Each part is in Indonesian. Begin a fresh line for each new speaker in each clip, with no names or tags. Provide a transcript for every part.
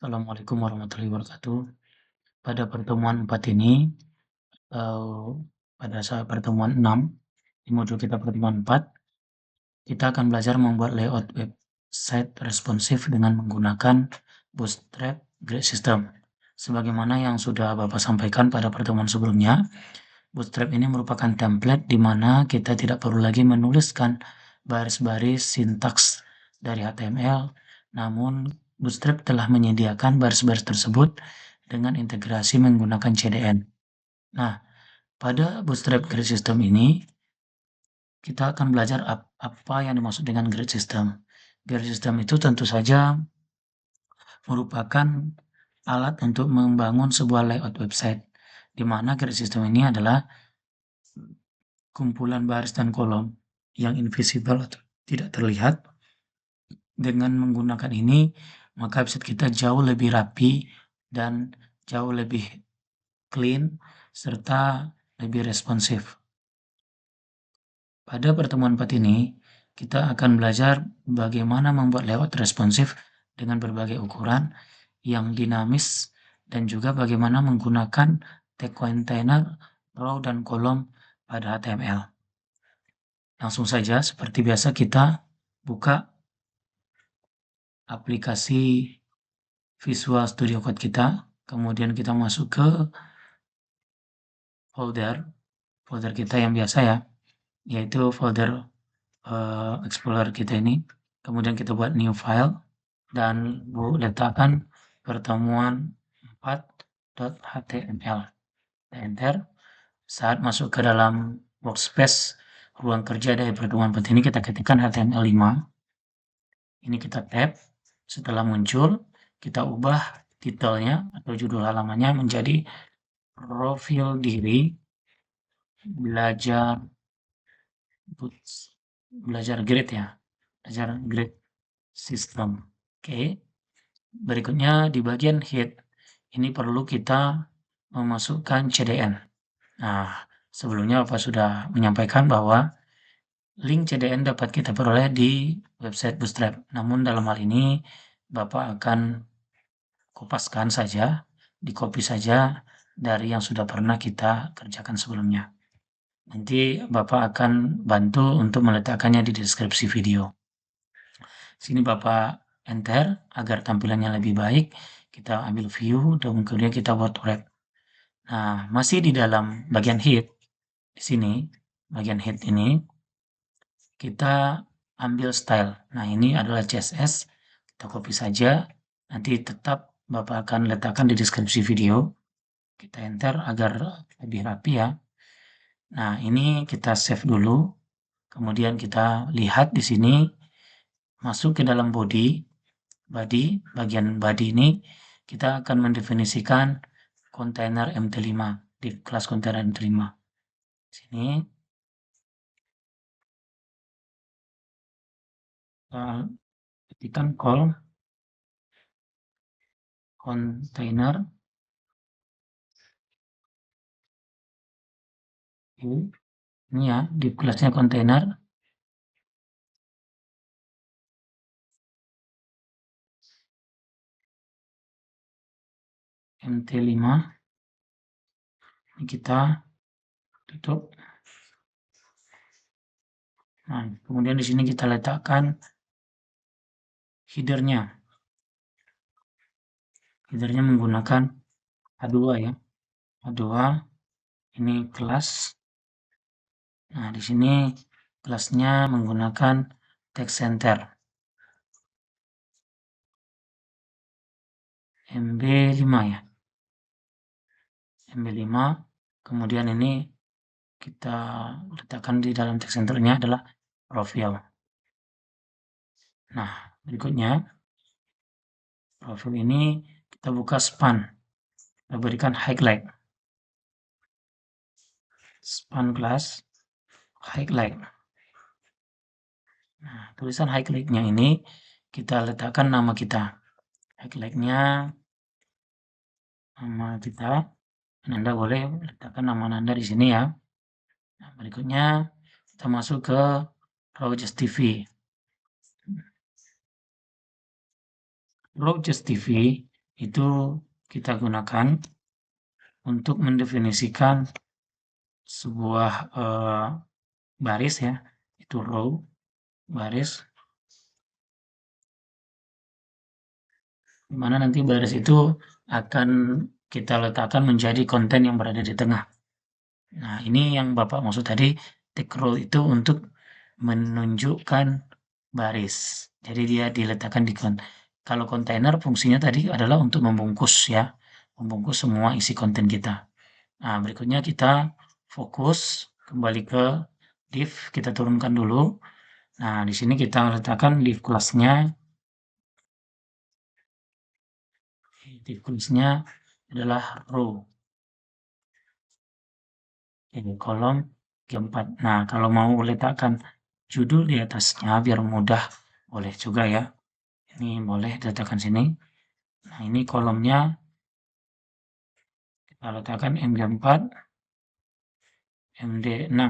Assalamualaikum warahmatullahi wabarakatuh. Pada pertemuan 4 ini, eee, pada saat pertemuan 6 di modul kita pertemuan 4, kita akan belajar membuat layout website responsif dengan menggunakan Bootstrap Grid System. Sebagaimana yang sudah Bapak sampaikan pada pertemuan sebelumnya, Bootstrap ini merupakan template di mana kita tidak perlu lagi menuliskan baris-baris sintaks dari HTML, namun Bootstrap telah menyediakan baris-baris tersebut dengan integrasi menggunakan CDN. Nah, pada Bootstrap Grid System ini, kita akan belajar apa yang dimaksud dengan grid system. Grid system itu tentu saja merupakan alat untuk membangun sebuah layout website, di mana grid system ini adalah kumpulan baris dan kolom yang invisible atau tidak terlihat. Dengan menggunakan ini, maka website kita jauh lebih rapi dan jauh lebih clean serta lebih responsif. Pada pertemuan 4 ini, kita akan belajar bagaimana membuat layout responsif dengan berbagai ukuran yang dinamis dan juga bagaimana menggunakan tag container, row, dan kolom pada HTML. Langsung saja, seperti biasa kita buka aplikasi Visual Studio Code kita, kemudian kita masuk ke folder kita yang biasa ya, yaitu folder Explorer kita ini. Kemudian kita buat new file dan letakkan pertemuan 4.html. Enter. Saat masuk ke dalam workspace ruang kerja dari pertemuan 4 ini, kita ketikkan HTML5. Ini kita tab. Setelah muncul, kita ubah titelnya atau judul halamannya menjadi profil diri belajar grid ya, belajar grid system. Oke. Berikutnya di bagian head ini perlu kita memasukkan CDN. Nah, sebelumnya Bapak sudah menyampaikan bahwa link CDN dapat kita peroleh di website Bootstrap. Namun dalam hal ini Bapak akan kopaskan saja, di-copy saja dari yang sudah pernah kita kerjakan sebelumnya. Nanti Bapak akan bantu untuk meletakkannya di deskripsi video. Sini Bapak enter agar tampilannya lebih baik. Kita ambil view dan kemudian kita buat wrap. Nah, masih di dalam bagian head, di sini, bagian head ini, kita ambil style. Nah, ini adalah CSS. Kita copy saja. Nanti tetap Bapak akan letakkan di deskripsi video. Kita enter agar lebih rapi ya. Nah, ini kita save dulu. Kemudian kita lihat di sini, masuk ke dalam body, bagian body ini, kita akan mendefinisikan kontainer MT5, di kelas kontainer MT5. Sini, ketikkan call container ini ya, di kelasnya kontainer MT5. Ini kita tutup. Nah, kemudian di sini kita letakkan headernya. Headernya menggunakan A2 ya. A2 ini kelas. Nah, di sini kelasnya menggunakan text center. MB5 ya. MB5. Kemudian ini kita letakkan di dalam text centernya adalah profil. Nah, berikutnya profil ini kita buka span. Kita berikan highlight. Span class highlight. Nah, tulisan highlight-nya ini kita letakkan nama kita. Highlight-nya nama kita. Anda boleh letakkan nama Anda di sini ya. Nah, berikutnya kita masuk ke Rogers TV. Rogers TV itu kita gunakan untuk mendefinisikan sebuah baris ya, itu row, baris, di mana nanti baris itu akan kita letakkan menjadi konten yang berada di tengah. Nah, ini yang Bapak maksud tadi, take row itu untuk menunjukkan baris. Jadi dia diletakkan di kalau kontainer fungsinya tadi adalah untuk membungkus ya, membungkus semua isi konten kita. Nah, berikutnya kita fokus kembali ke div, kita turunkan dulu. Nah, di sini kita letakkan div kelasnya. Div kelasnya adalah row. Ini kolom keempat. Nah, kalau mau letakkan judul di atasnya biar mudah, boleh juga ya. Ini boleh diletakkan sini. Nah, ini kolomnya kita letakkan MD4, MD6.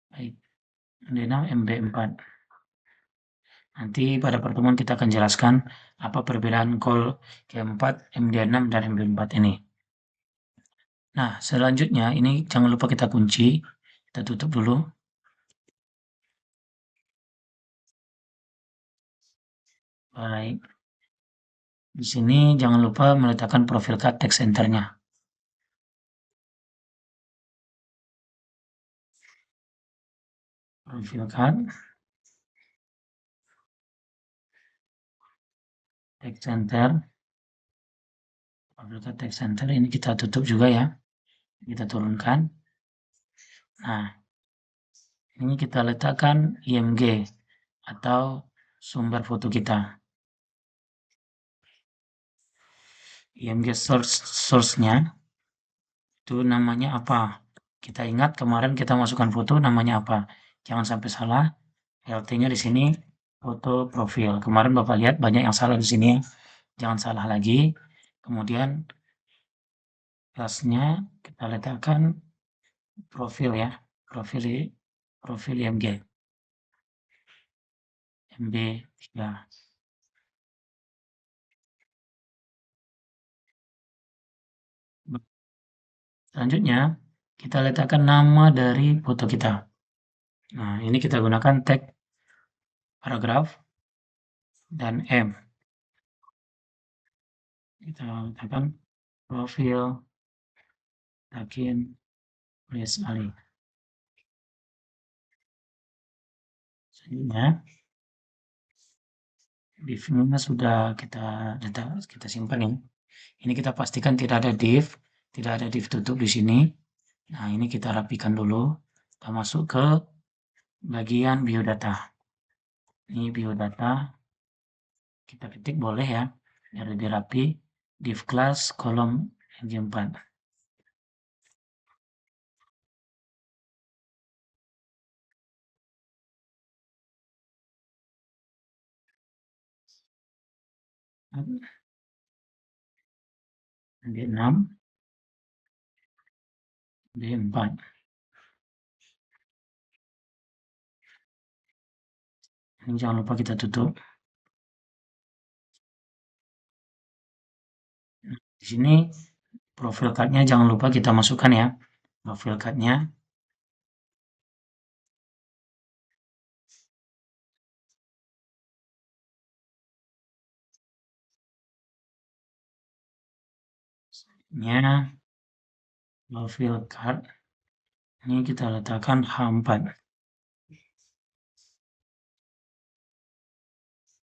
Baik, MD6, MD4. Nanti pada pertemuan kita akan jelaskan apa perbedaan kol keempat, MD6 dan MD4 ini. Nah, selanjutnya ini jangan lupa kita kunci. Kita tutup dulu. Baik. Di sini jangan lupa meletakkan profil card text centernya. Profil card text center. Profil card text center ini kita tutup juga ya. Kita turunkan. Nah, ini kita letakkan IMG atau sumber foto kita. IMG source-nya itu namanya apa? Kita ingat kemarin kita masukkan foto namanya apa? Jangan sampai salah. LT-nya di sini foto profil. Kemarin Bapak lihat banyak yang salah di sini. Jangan salah lagi. Kemudian kelasnya kita letakkan profil ya. Profil IMG. MB3. Selanjutnya, kita letakkan nama dari foto kita. Nah, ini kita gunakan tag paragraf dan M. Kita letakkan profil Takin Prince Ali. Selanjutnya, div-nya sudah kita simpan ya. Ini kita pastikan tidak ada div tutup di sini. Nah, ini kita rapikan dulu. Kita masuk ke bagian biodata. Ini biodata. Kita ketik boleh ya, biar lebih rapi. Div class kolom MG4. D6, D4. Ini jangan lupa kita tutup. Di sini profil card-nya jangan lupa kita masukkan ya. Profil card-nya. Profil card. Ini kita letakkan H4.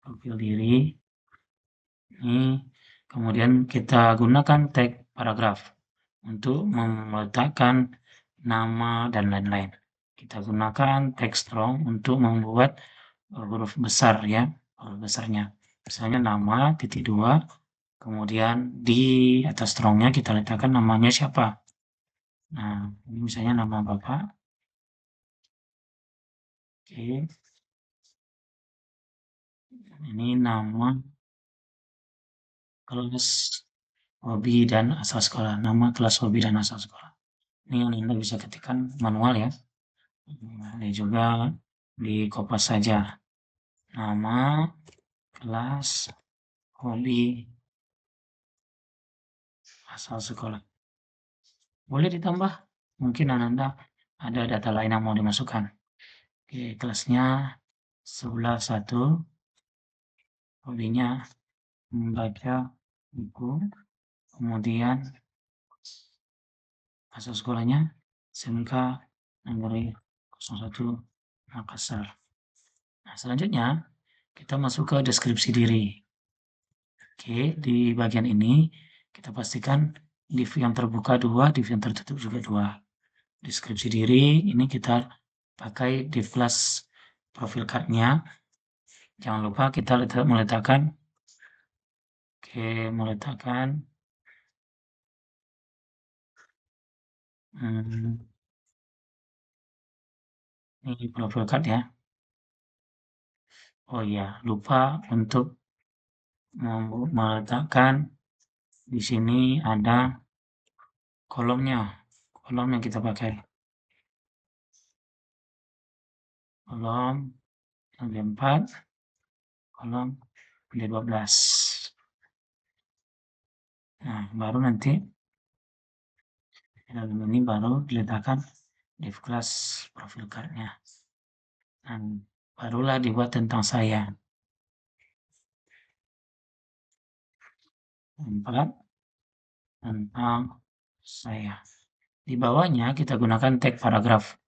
Profil diri. Ini kemudian kita gunakan tag paragraf untuk meletakkan nama dan lain-lain. Kita gunakan teks strong untuk membuat huruf besar ya, huruf besarnya. Misalnya nama titik 2, kemudian di atas strongnya kita letakkan namanya siapa. Nah, ini misalnya nama Bapak. Oke. Ini nama kelas hobi dan asal sekolah. Nama kelas hobi dan asal sekolah. Ini yang Anda bisa ketikkan manual ya. Ini juga di kopas saja. nama, kelas, hobi, asal sekolah. Boleh ditambah, mungkin Ananda ada data lain yang mau dimasukkan. Oke, kelasnya 11-1, hobinya membaca buku, kemudian asal sekolahnya SMK Negeri 01 Makassar. Nah, selanjutnya kita masuk ke deskripsi diri. Oke, di bagian ini kita pastikan div yang terbuka 2, div yang tertutup juga 2. Deskripsi diri ini kita pakai div kelas profil card-nya. Jangan lupa kita meletakkan ini profil card ya. Oh iya, lupa untuk meletakkan di sini ada kolom yang kita pakai. Kolom lantai 4, kolom lantai 12. Nah, baru nanti dalam ini baru diletakkan div kelas profil card-nya. Dan barulah dibuat tentang saya. 4 tentang saya. Di bawahnya kita gunakan tag paragraf.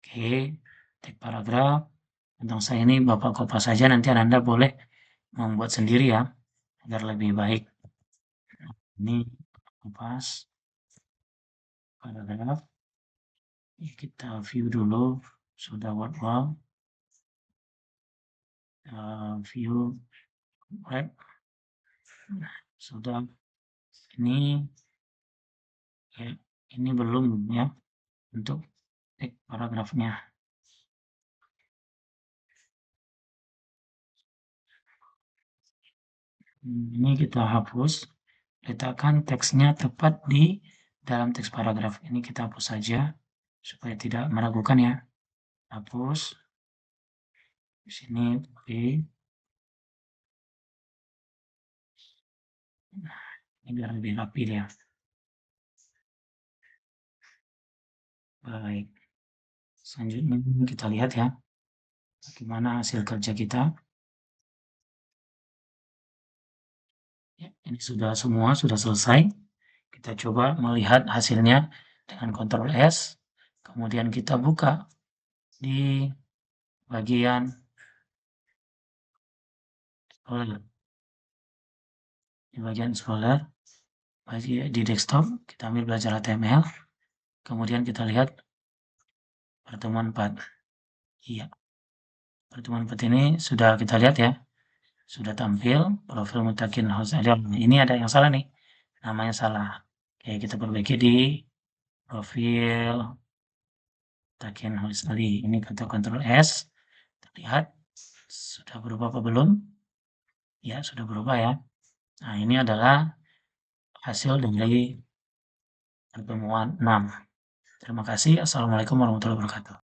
Oke, tag paragraf tentang saya ini Bapak kopas saja, nanti Anda boleh membuat sendiri ya, agar lebih baik. Ini kopas paragraf. Kita view dulu, sudah word wow. View web. Nah, sudah. Ini belum ya untuk tag paragrafnya. Ini kita hapus, letakkan teksnya tepat di dalam teks paragraf. Ini kita hapus saja supaya tidak meragukan ya. Hapus. Di sini B. Nah, ini biar lebih rapi ya. Baik. Selanjutnya kita lihat ya bagaimana hasil kerja kita. Ya, ini semua sudah selesai. Kita coba melihat hasilnya dengan Ctrl S. Kemudian kita buka di bagian Explorer. Di bagian Explorer, di desktop, kita ambil belajar HTML. Kemudian kita lihat pertemuan 4. Iya. Pertemuan 4 ini sudah kita lihat ya. Sudah tampil profil Mutakin Host. Ini ada yang salah nih. Namanya salah. Oke, kita perbaiki di profil Mutakin Host tadi. Ini kita Ctrl S. Terlihat sudah berubah apa belum? Ya, sudah berubah ya. Nah, ini adalah hasil dari pertemuan 6. Terima kasih. Assalamualaikum warahmatullahi wabarakatuh.